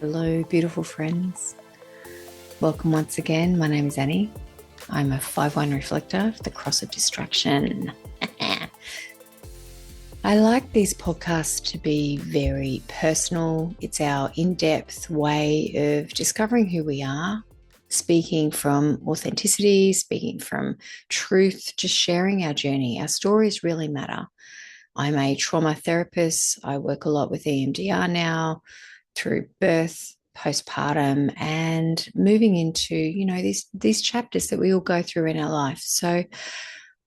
Hello, beautiful friends. Welcome once again. My name is Annie. I'm a 5-1 reflector of the cross of distraction. I like these podcasts to be very personal. It's our in-depth way of discovering who we are, speaking from authenticity, speaking from truth, just sharing our journey. Our stories really matter. I'm a trauma therapist. I work a lot with EMDR now through birth, postpartum, and moving into, these chapters that we all go through in our life. So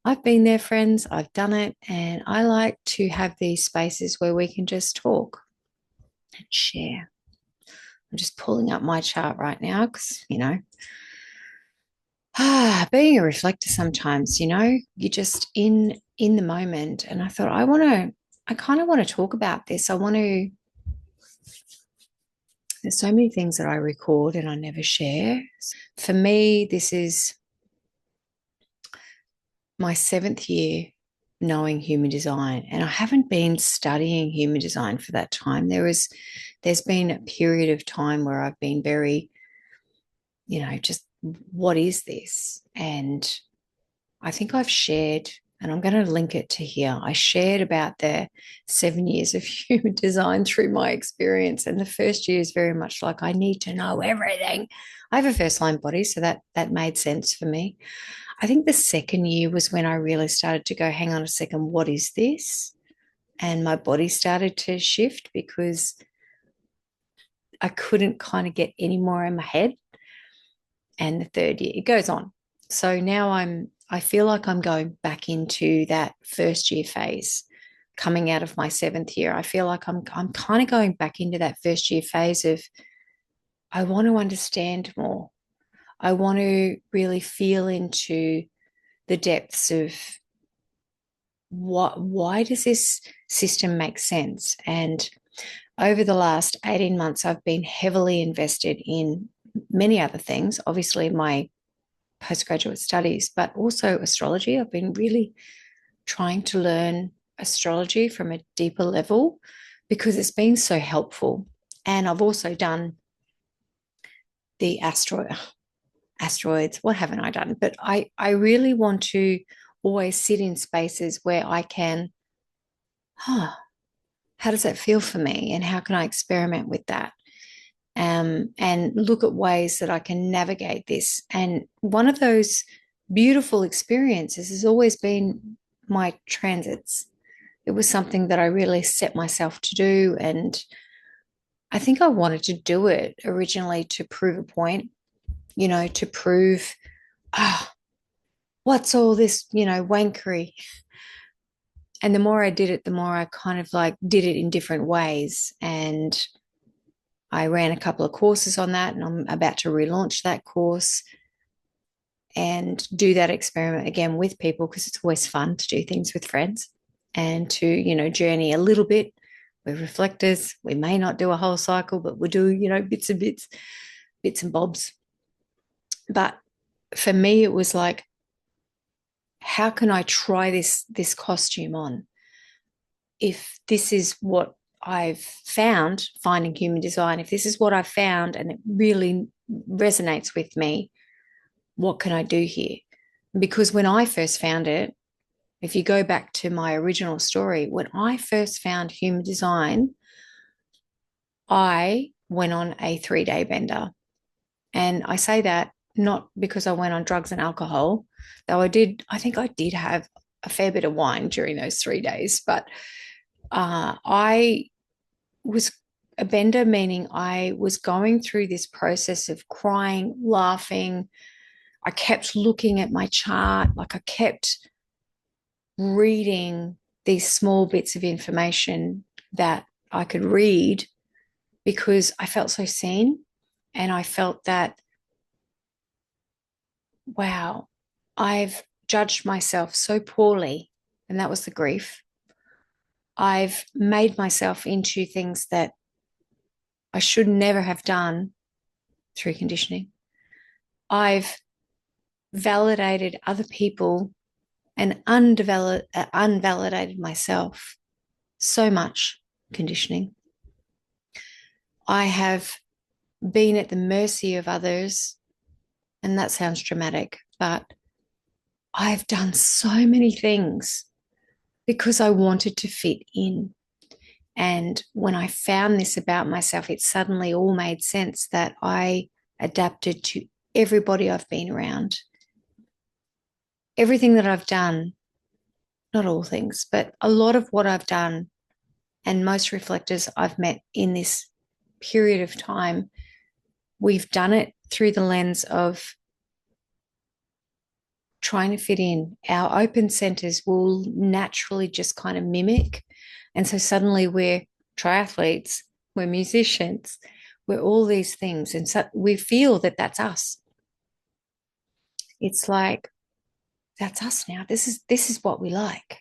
I've been there, friends. I've done it. And I like to have these spaces where we can just talk and share. I'm just pulling up my chart right now because, being a reflector sometimes, you're just in the moment. And I thought, I kind of want to talk about this. There's so many things that I record and I never share. For me, this is my 7th year knowing human design, and I haven't been studying human design for that time. There's been a period of time where I've been very, just what is this? And I think I've shared, and I'm going to link it to here. I shared about the 7 years of human design through my experience. And the first year is very much like, I need to know everything. I have a first line body, so that made sense for me. I think the second year was when I really started to go, hang on a second, what is this? And my body started to shift because I couldn't kind of get any more in my head. And the third year, it goes on. So now I feel like I'm going back into that first year phase, coming out of my 7th year. I feel like I'm kind of going back into that first year phase of I want to understand more. I want to really feel into the depths of why does this system make sense? And over the last 18 months, I've been heavily invested in many other things, obviously my postgraduate studies, but also astrology. I've been really trying to learn astrology from a deeper level because it's been so helpful. And I've also done the asteroids. What haven't I done? But I really want to always sit in spaces where I can, how does that feel for me? And how can I experiment with that? And look at ways that I can navigate this. And one of those beautiful experiences has always been my transits. It was something that I really set myself to do. And I think I wanted to do it originally to prove a point, to prove, ah, what's all this, wankery? And the more I did it, the more I kind of like did it in different ways. And I ran a couple of courses on that, and I'm about to relaunch that course and do that experiment again with people because it's always fun to do things with friends and to, journey a little bit. We're reflectors. We may not do a whole cycle, but we do, bits and bits and bobs. But for me, it was like, how can I try this costume on? If this is what I've found, finding human design, if this is what I've found and it really resonates with me, what can I do here? Because when I first found it, if you go back to my original story, when I first found human design, I went on a 3-day bender. And I say that not because I went on drugs and alcohol, though I think I did have a fair bit of wine during those 3 days, but I was a bender, meaning I was going through this process of crying, laughing. I kept looking at my chart, like I kept reading these small bits of information that I could read because I felt so seen. And I felt that, wow, I've judged myself so poorly. And that was the grief. I've made myself into things that I should never have done through conditioning. I've validated other people and unvalidated myself so much conditioning. I have been at the mercy of others. And that sounds dramatic, but I've done so many things because I wanted to fit in. And when I found this about myself, it suddenly all made sense that I adapted to everybody I've been around. Everything that I've done, not all things, but a lot of what I've done and most reflectors I've met in this period of time, we've done it through the lens of trying to fit in. Our open centers will naturally just kind of mimic. And so suddenly we're triathletes, we're musicians, we're all these things. And so we feel that that's us. It's like, that's us now. This is what we like.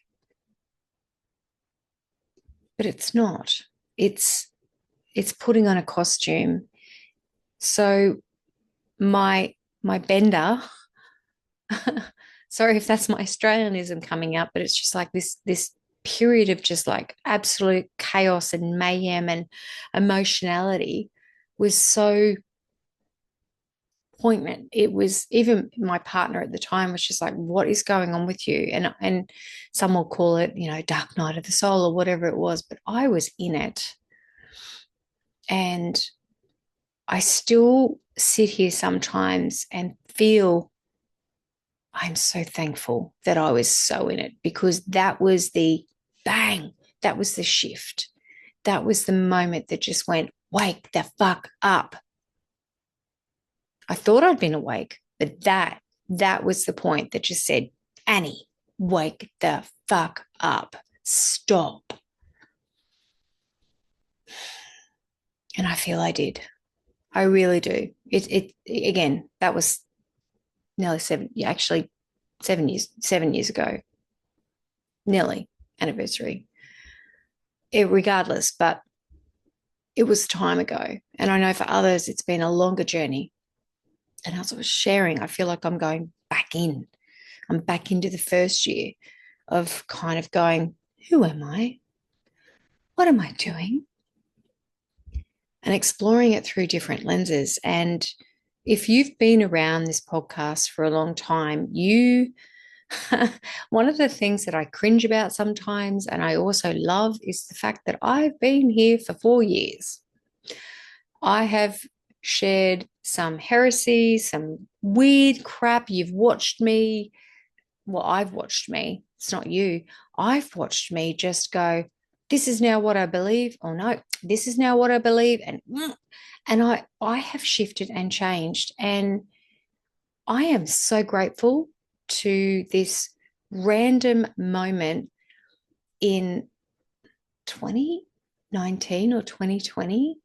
But it's not. It's it's putting on a costume. So my bender, sorry if that's my Australianism coming up, but it's just like this period of just like absolute chaos and mayhem and emotionality was so poignant. It was, even my partner at the time was just like, what is going on with you? And some will call it, dark night of the soul or whatever it was, but I was in it. And I still sit here sometimes and feel I'm so thankful that I was so in it, because that was the bang, that was the shift. That was the moment that just went, wake the fuck up. I thought I'd been awake, but that was the point that just said, Annie, wake the fuck up. Stop. And I feel I did. I really do. It again, that was nearly 7 years ago, nearly anniversary. Regardless, but it was time ago. And I know for others, it's been a longer journey. And as I was sharing, I feel like I'm going back in. I'm back into the first year of kind of going, who am I? What am I doing? And exploring it through different lenses. And if you've been around this podcast for a long time, one of the things that I cringe about sometimes, and I also love, is the fact that I've been here for 4 years. I have shared some heresy, some weird crap. You've watched me. Well, I've watched me. It's not you. I've watched me just go, this is now what I believe. Oh no, this is now what I believe. And I have shifted and changed. And I am so grateful to this random moment in 2019 or 2020.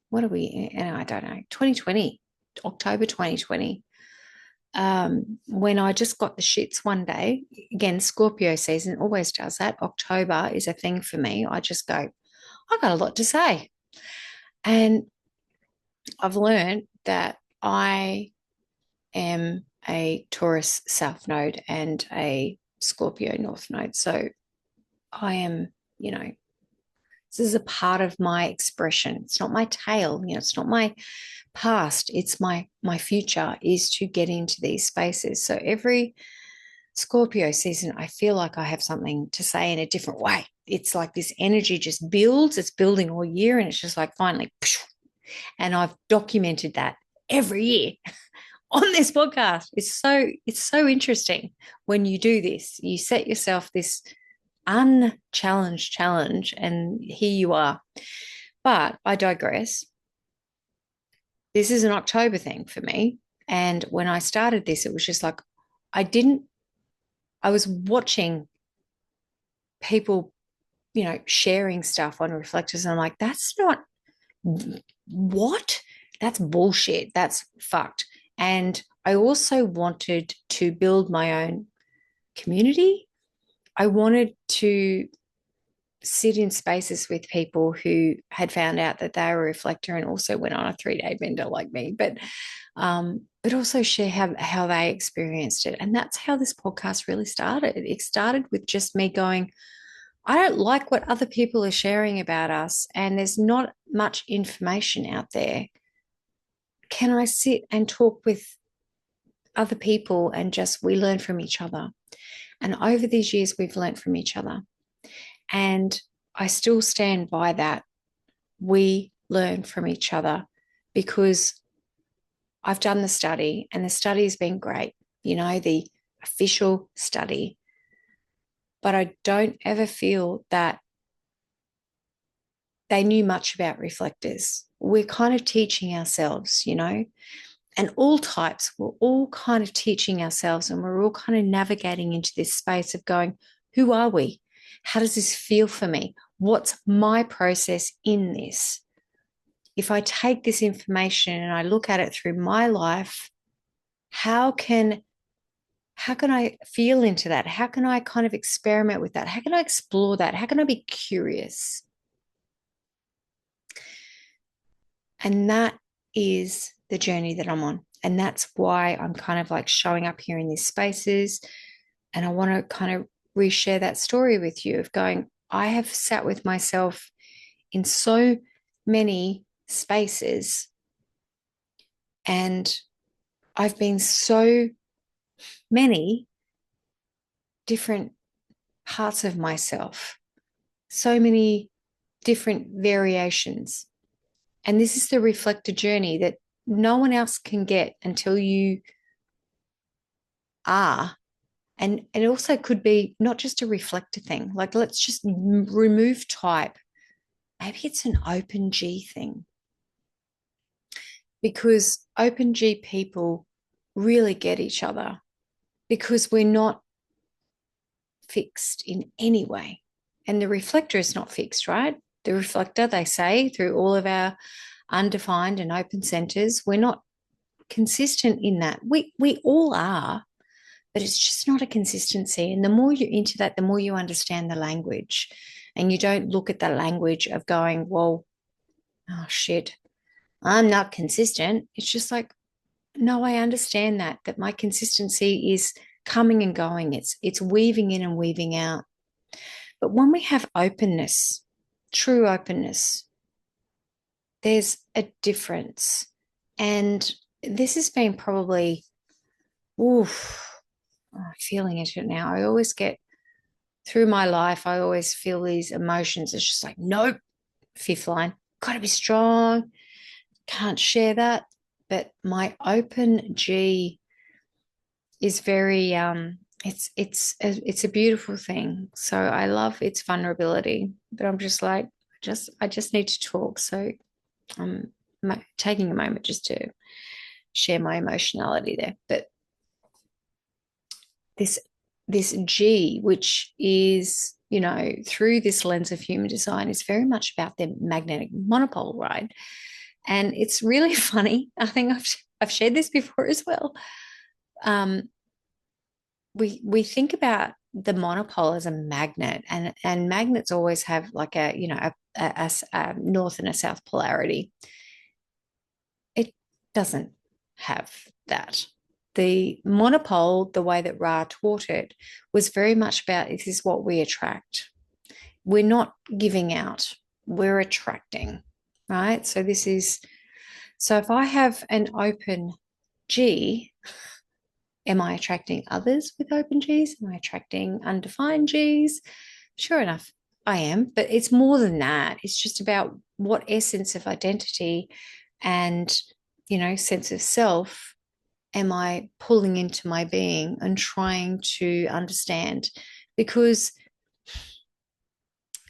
What are we in? I don't know. 2020, October 2020. When I just got the shits one day. Again, Scorpio season always does that. October is a thing for me. I just go, I got a lot to say. And I've learned that I am a Taurus South Node and a Scorpio North Node. So I am, this is a part of my expression. It's not my tail, it's not my past. It's my future is to get into these spaces. So every Scorpio season, I feel like I have something to say in a different way. It's like this energy just builds, it's building all year, and it's just like finally, and I've documented that every year on this podcast. It's so interesting when you do this. You set yourself this unchallenged challenge, and here you are. But I digress. This is an October thing for me. And when I started this, it was just like, I was watching people, sharing stuff on reflectors. And I'm like, that's not what? That's bullshit. That's fucked. And I also wanted to build my own community. I wanted to sit in spaces with people who had found out that they were a reflector and also went on a 3-day bender like me, but also share how they experienced it. And that's how this podcast really started. It started with just me going, I don't like what other people are sharing about us, and there's not much information out there can I sit and talk with other people and just we learn from each other? And over these years, we've learned from each other. And I still stand by that. We learn from each other because I've done the study and the study has been great, the official study. But I don't ever feel that they knew much about reflectors. We're kind of teaching ourselves, and all types, we're all kind of teaching ourselves and we're all kind of navigating into this space of going, who are we? How does this feel for me? What's my process in this? If I take this information and I look at it through my life, how can I feel into that? How can I kind of experiment with that? How can I explore that? How can I be curious? And that is the journey that I'm on. And that's why I'm kind of like showing up here in these spaces. And I want to kind of reshare that story with you of going, I have sat with myself in so many spaces and I've been so many different parts of myself, so many different variations. And this is the reflector journey that no one else can get until you are. And it also could be not just a reflector thing. Like, let's just remove type. Maybe it's an open G thing. Because open G people really get each other because we're not fixed in any way. And the reflector is not fixed, right? The reflector, they say, through all of our undefined and open centers, we're not consistent in that. We all are, but it's just not a consistency. And the more you're into that, the more you understand the language. And you don't look at the language of going, well, oh shit, I'm not consistent. It's just like, no, I understand that my consistency is coming and going. It's weaving in and weaving out. But when we have openness, true openness, there's a difference. And this has been probably, feeling it now. I always get through my life, I always feel these emotions. It's just like, nope, fifth line, got to be strong, can't share that. But my open G is very it's a beautiful thing. So I love its vulnerability, but I'm just like, I just need to talk. So I'm taking a moment just to share my emotionality there. But this G, which is, through this lens of human design, is very much about the magnetic monopole, right? And it's really funny. I think I've shared this before as well. We think about the monopole as a magnet, and magnets always have like a north and a south polarity. It doesn't have that. The monopole, the way that Ra taught it, was very much about this is what we attract. We're not giving out, we're attracting, right? So if I have an open G, am I attracting others with open Gs? Am I attracting undefined Gs? Sure enough, I am. But it's more than that. It's just about what essence of identity and, sense of self am I pulling into my being and trying to understand? Because,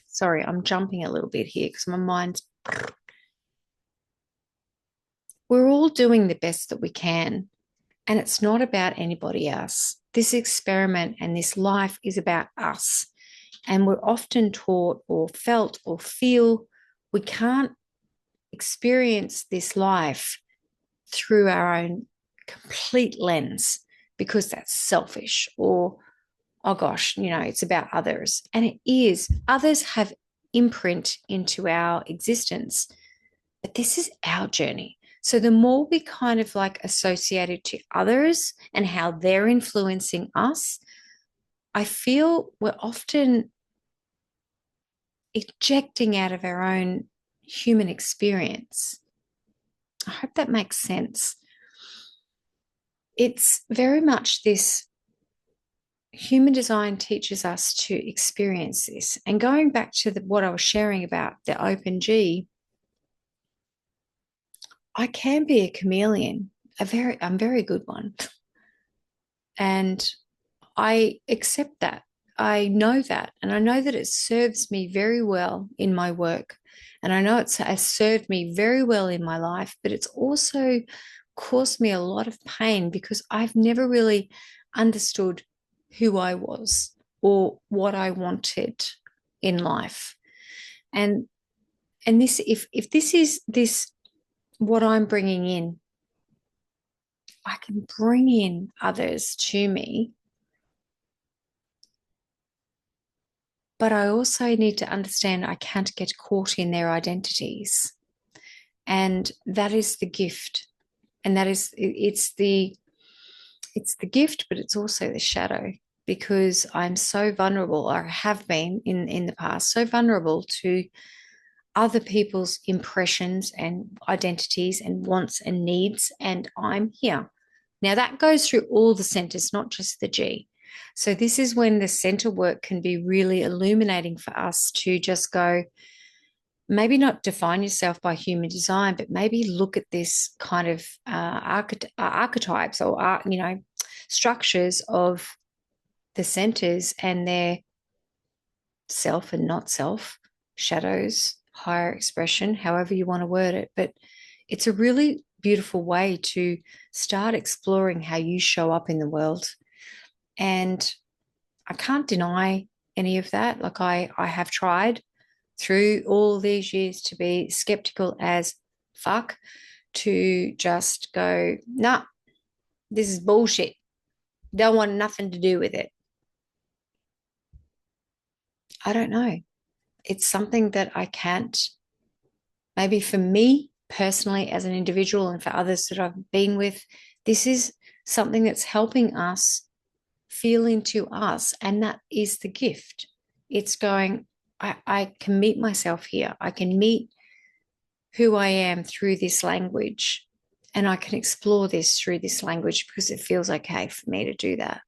sorry, I'm jumping a little bit here because my mind's. We're all doing the best that we can. And it's not about anybody else. This experiment and this life is about us. And we're often taught or felt or feel we can't experience this life through our own complete lens because that's selfish, or, oh gosh, it's about others. And it is. Others have imprint into our existence, but this is our journey. So the more we kind of like associated to others and how they're influencing us, I feel we're often ejecting out of our own human experience. I hope that makes sense. It's very much this human design teaches us to experience this. And going back to what I was sharing about the open G, I can be a chameleon, I'm a very good one. And I accept that. I know that. And I know that it serves me very well in my work. And I know it has served me very well in my life, but it's also caused me a lot of pain because I've never really understood who I was or what I wanted in life. And this, if this is this what I'm bringing in, I can bring in others to me. But I also need to understand I can't get caught in their identities. And that is the gift. And that is it's the gift, but it's also the shadow because I'm so vulnerable, or have been in the past, so vulnerable to other people's impressions and identities and wants and needs. And I'm here. Now that goes through all the centers, not just the G. So this is when the center work can be really illuminating for us to just go, maybe not define yourself by human design, but maybe look at this kind of archetypes or structures of the centers and their self and not self, shadows, higher expression, however you want to word it. But it's a really beautiful way to start exploring how you show up in the world. And I can't deny any of that. Like I have tried through all these years to be skeptical as fuck, to just go, nah, this is bullshit. Don't want nothing to do with it. I don't know. It's something that I can't, maybe for me personally as an individual and for others that I've been with, this is something that's helping us feel into us. And that is the gift. It's going, I can meet myself here. I can meet who I am through this language. And I can explore this through this language because it feels okay for me to do that.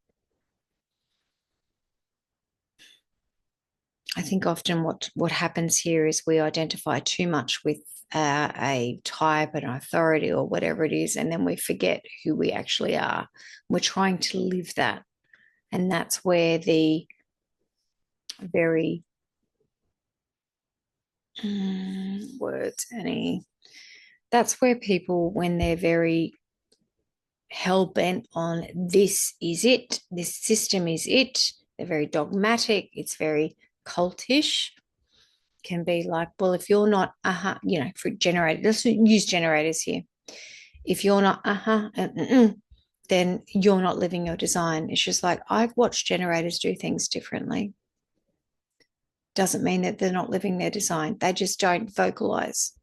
I think often what happens here is we identify too much with a type, an authority, or whatever it is, and then we forget who we actually are. We're trying to live that, and that's where the very words, Annie. That's where people, when they're very hell bent on this is it, this system is it, they're very dogmatic. It's very cultish. Can be like, well, if you're not, for generators, let's use generators here. If you're not, then you're not living your design. It's just like, I've watched generators do things differently. Doesn't mean that they're not living their design. They just don't vocalize.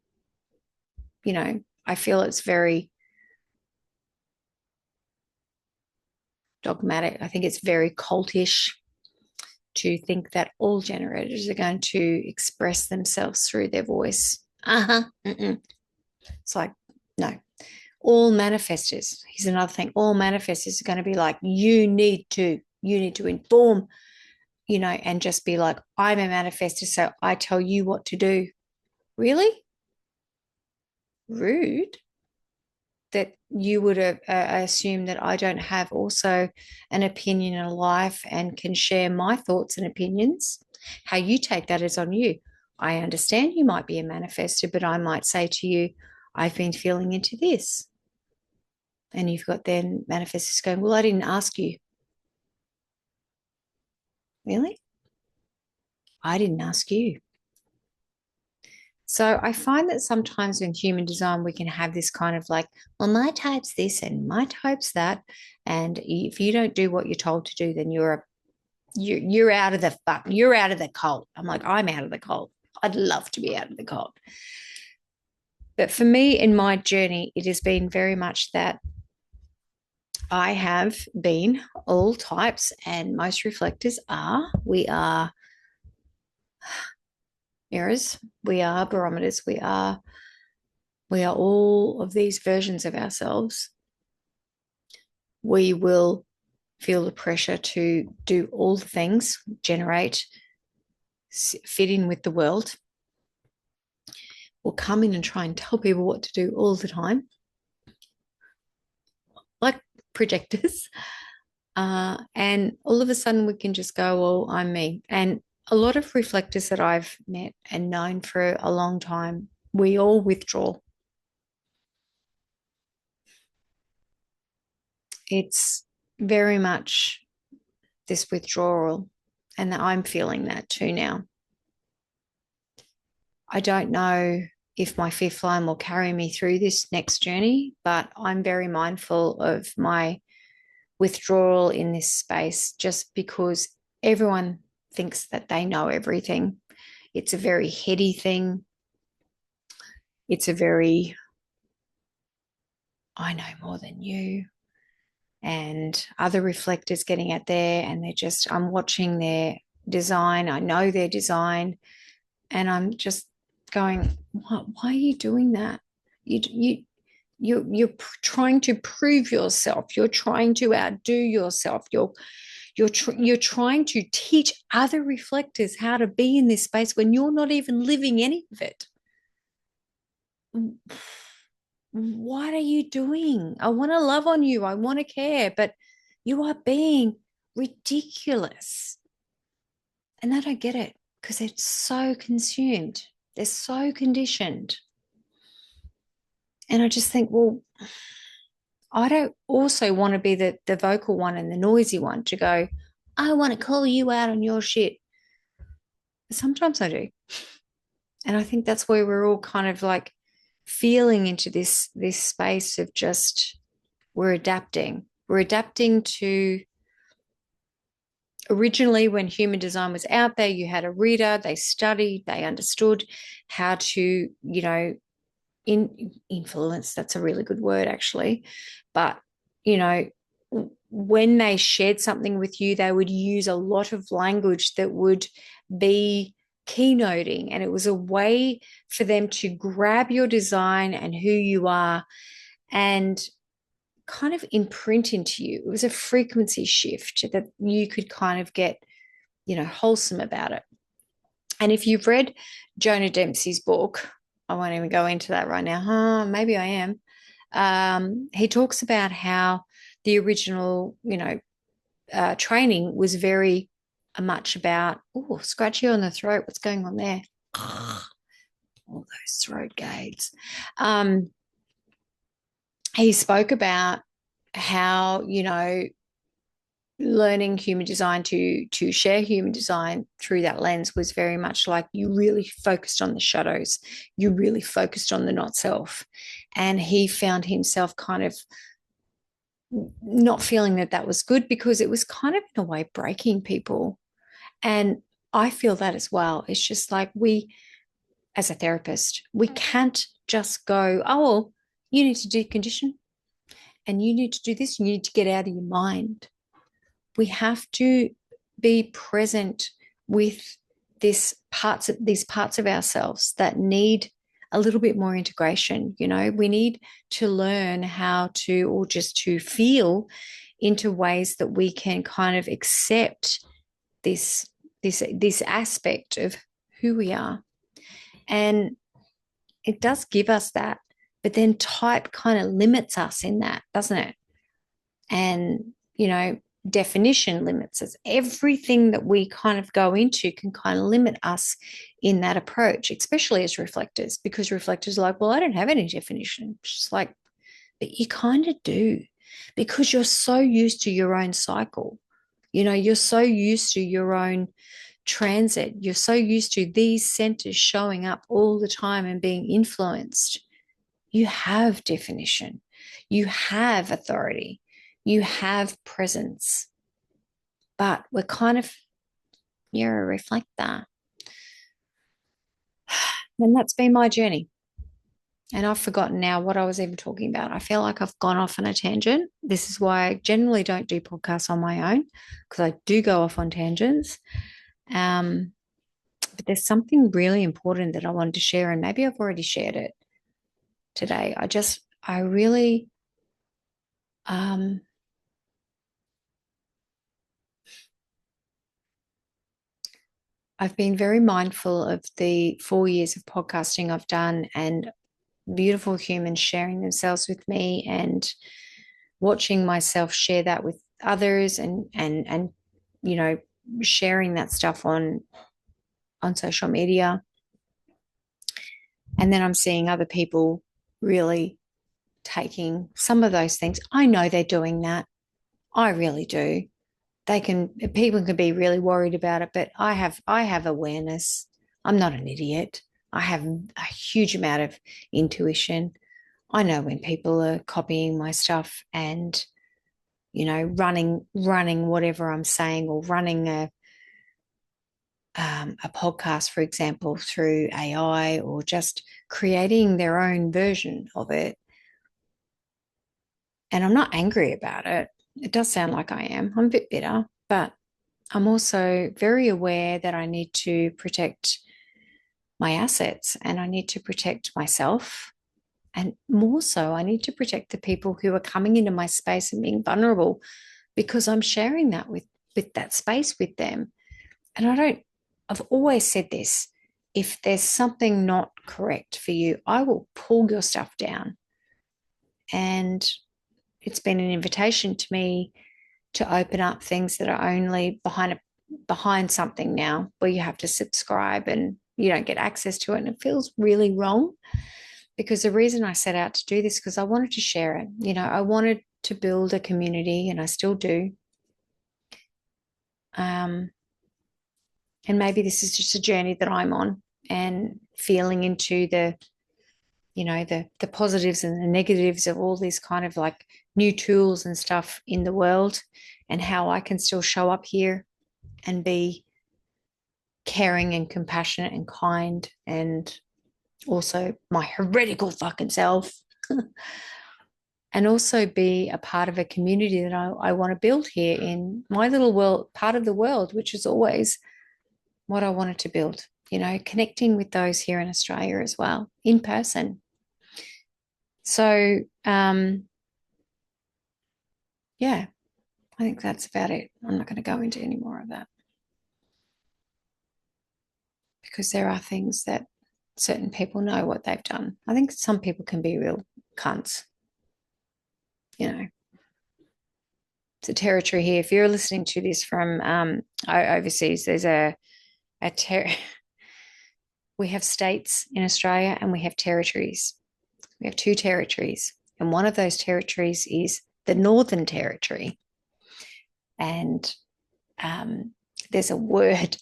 I feel it's very dogmatic. I think it's very cultish to think that all generators are going to express themselves through their voice. It's like, no. All manifestors, here's another thing, all manifestors are going to be like, you need to inform, and just be like, I'm a manifestor, so I tell you what to do. Really? Rude. That you would assume that I don't have also an opinion in life and can share my thoughts and opinions. How you take that is on you. I understand you might be a manifestor, but I might say to you, I've been feeling into this. And you've got then manifestors going, well, I didn't ask you. Really? I didn't ask you. So I find that sometimes in human design, we can have this kind of like, well, my type's this and my type's that. And if you don't do what you're told to do, then you're out of the cult. I'm like, I'm out of the cult. I'd love to be out of the cult. But for me in my journey, it has been very much that I have been all types, and most reflectors we are mirrors, we are barometers, we are We are all of these versions of ourselves. We will feel the pressure to do all the things, generate, fit in with the world. We'll come in and try and tell people what to do all the time, like projectors. And all of a sudden we can just go, well, I'm me. And a lot of reflectors that I've met and known for a long time, we all withdraw. It's very much this withdrawal, and I'm feeling that too now. I don't know if my fifth line will carry me through this next journey, but I'm very mindful of my withdrawal in this space just because everyone thinks that they know everything. It's a very heady thing. It's a very, I know more than you. And other reflectors getting out there and I'm watching their design. I know their design. And I'm just going, why are you doing that? You're trying to prove yourself. You're trying to outdo yourself. You're trying to teach other reflectors how to be in this space when you're not even living any of it. What are you doing? I want to love on you. I want to care, but you are being ridiculous. And I don't get it because they're so consumed. They're so conditioned. And I just think, well, I don't also want to be the vocal one and the noisy one to go, I want to call you out on your shit. But sometimes I do. And I think that's where we're all kind of like feeling into this space of just we're adapting. We're adapting to originally when human design was out there, you had a reader, they studied, they understood how to, influence. That's a really good word, actually. But, when they shared something with you, they would use a lot of language that would be keynoting. And it was a way for them to grab your design and who you are and kind of imprint into you. It was a frequency shift that you could kind of get, wholesome about it. And if you've read Jonah Dempsey's book, I won't even go into that right now. Maybe I am. He talks about how the original, training was very much about, oh, scratchy on the throat. What's going on there? All those throat gates. He spoke about how, learning human design to share human design through that lens was very much like you really focused on the shadows, you really focused on the not self, and he found himself kind of not feeling that was good because it was kind of in a way breaking people. And I feel that as well. It's just like we, as a therapist, we can't just go, oh, well, you need to decondition and you need to do this, you need to get out of your mind. We have to be present with these parts of ourselves that need a little bit more integration. We need to learn how to, or just to feel into ways that we can kind of accept this aspect of who we are. And it does give us that, but then type kind of limits us in that, doesn't it? And, definition limits us. Everything that we kind of go into can kind of limit us in that approach, especially as reflectors, because reflectors are like, well, I don't have any definition. It's just like, but you kind of do, because you're so used to your own cycle. You're so used to your own transit. You're so used to these centers showing up all the time and being influenced. You have definition. You have authority. You have presence. But we're kind of, you're a reflector. And that's been my journey. And I've forgotten now what I was even talking about. I feel like I've gone off on a tangent. This is why I generally don't do podcasts on my own, because I do go off on tangents. But there's something really important that I wanted to share, and maybe I've already shared it. today. I really, I've been very mindful of the 4 years of podcasting I've done and beautiful humans sharing themselves with me and watching myself share that with others and you know sharing that stuff on social media. And then I'm seeing other people really taking some of those things. I know they're doing that. I really do. People can be really worried about it, but I have awareness. I'm not an idiot. I have a huge amount of intuition. I know when people are copying my stuff and running whatever I'm saying, or running a podcast, for example, through AI, or just creating their own version of it. And I'm not angry about it. It does sound like I am. I'm a bit bitter, but I'm also very aware that I need to protect my assets and I need to protect myself. And more so, I need to protect the people who are coming into my space and being vulnerable, because I'm sharing that with that space with them. And I've always said this: if there's something not correct for you, I will pull your stuff down. And it's been an invitation to me to open up things that are only behind something now, where you have to subscribe and you don't get access to it. And it feels really wrong, because the reason I set out to do this, because I wanted to share it. I wanted to build a community, and I still do. And maybe this is just a journey that I'm on, and feeling into the positives and the negatives of all these kind of like new tools and stuff in the world, and how I can still show up here and be caring and compassionate and kind, and also my heretical fucking self. And also be a part of a community that I want to build here in my little world, part of the world, which is always what I wanted to build, connecting with those here in Australia as well, in person. So, yeah, I think that's about it. I'm not going to go into any more of that, because there are things that certain people know what they've done. I think some people can be real cunts, you know. It's a territory here. If you're listening to this from overseas, there's we have states in Australia and we have territories. We have two territories, and one of those territories is the Northern Territory. And there's a word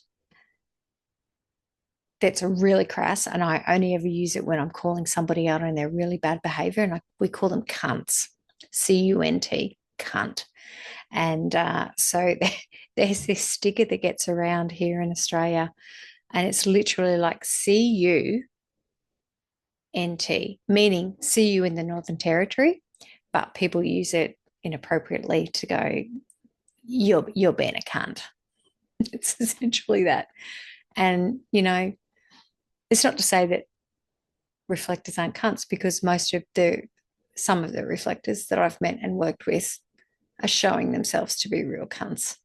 that's really crass, and I only ever use it when I'm calling somebody out on their really bad behavior, and we call them cunts, C-U-N-T, cunt. And so there's this sticker that gets around here in Australia, and it's literally like C-U-N-T, meaning see you in the Northern Territory, but people use it inappropriately to go, you're being a cunt. It's essentially that. And, it's not to say that reflectors aren't cunts, because some of the reflectors that I've met and worked with are showing themselves to be real cunts,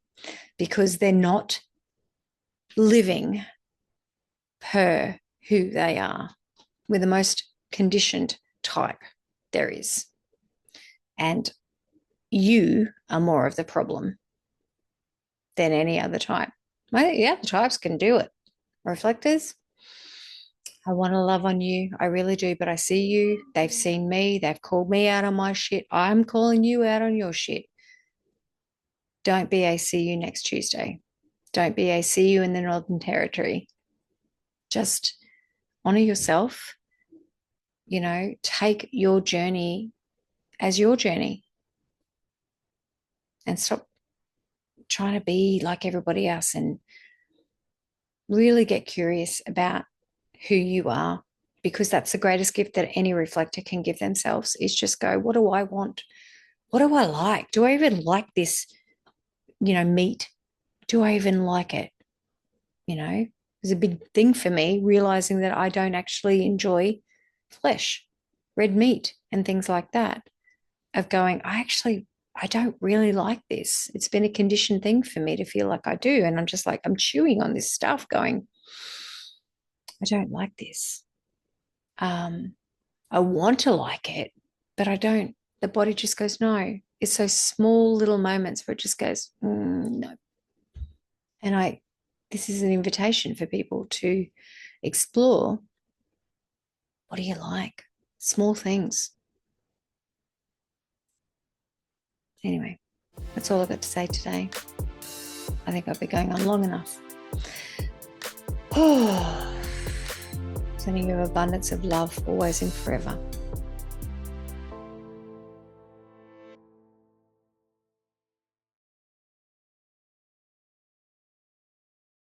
because they're not living per who they are. We're the most conditioned type there is. And you are more of the problem than any other type. The other types can do it. Reflectors, I want to love on you. I really do. But I see you. They've seen me. They've called me out on my shit. I'm calling you out on your shit. Don't be a see you next Tuesday. Don't be a see you in the Northern Territory. Just honor yourself. Take your journey as your journey, and stop trying to be like everybody else, and really get curious about who you are, because that's the greatest gift that any reflector can give themselves, is just go, what do I want? What do I like? Do I even like this, meat? Do I even like it? It's a big thing for me, realizing that I don't actually enjoy flesh. red meat and things like that, of going, I don't really like this. It's been a conditioned thing for me to feel like I do. And I'm just like, I'm chewing on this stuff going, I don't like this. I want to like it, but I don't. The body just goes, no. It's those small little moments where it just goes, no. And this is an invitation for people to explore, what do you like? Small things. Anyway, that's all I've got to say today. I think I've been going on long enough. Sending you abundance of love always and forever.